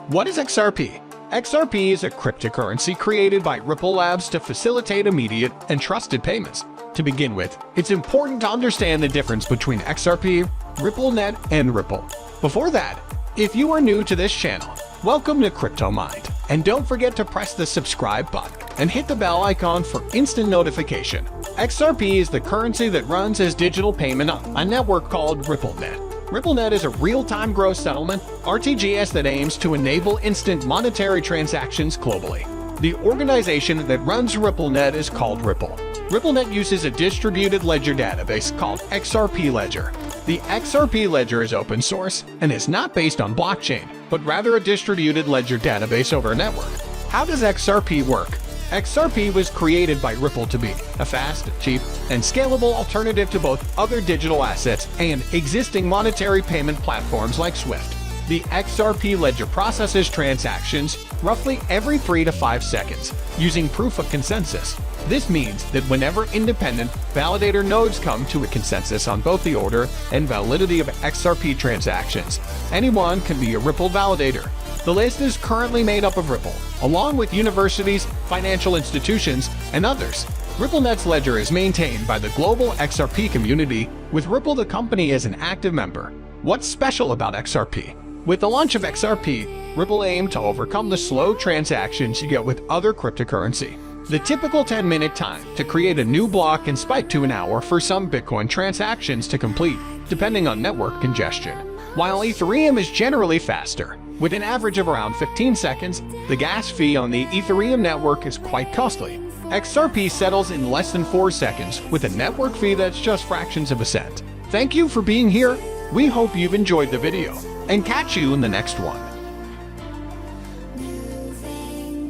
What is XRP? XRP is a cryptocurrency created by Ripple Labs to facilitate immediate and trusted payments. To begin with, it's important to understand the difference between XRP, RippleNet, and Ripple. Before that, if you are new to this channel, welcome to Crypto Mind, and don't forget to press the subscribe button and hit the bell icon for instant notification. XRP is the currency that runs as digital payment on a network called RippleNet. RippleNet is a real-time gross settlement (RTGS) that aims to enable instant monetary transactions globally. The organization that runs RippleNet is called Ripple. RippleNet uses a distributed ledger database called XRP Ledger. The XRP Ledger is open source and is not based on blockchain, but rather a distributed ledger database over a network. How does XRP work? XRP was created by Ripple to be a fast, cheap, and scalable alternative to both other digital assets and existing monetary payment platforms like SWIFT. The XRP ledger processes transactions roughly every 3 to 5 seconds using proof of consensus. This means that whenever independent validator nodes come to a consensus on both the order and validity of XRP transactions, anyone can be a Ripple validator. The list is currently made up of Ripple, along with universities, financial institutions, and others. RippleNet's ledger is maintained by the global XRP community, with Ripple the company as an active member. What's special about XRP? With the launch of XRP, Ripple aimed to overcome the slow transactions you get with other cryptocurrency. The typical 10-minute time to create a new block can spike to an hour for some Bitcoin transactions to complete, depending on network congestion. While Ethereum is generally faster, with an average of around 15 seconds, the gas fee on the Ethereum network is quite costly. XRP settles in less than 4 seconds with a network fee that's just fractions of a cent. Thank you for being here. We hope you've enjoyed the video, and catch you in the next one.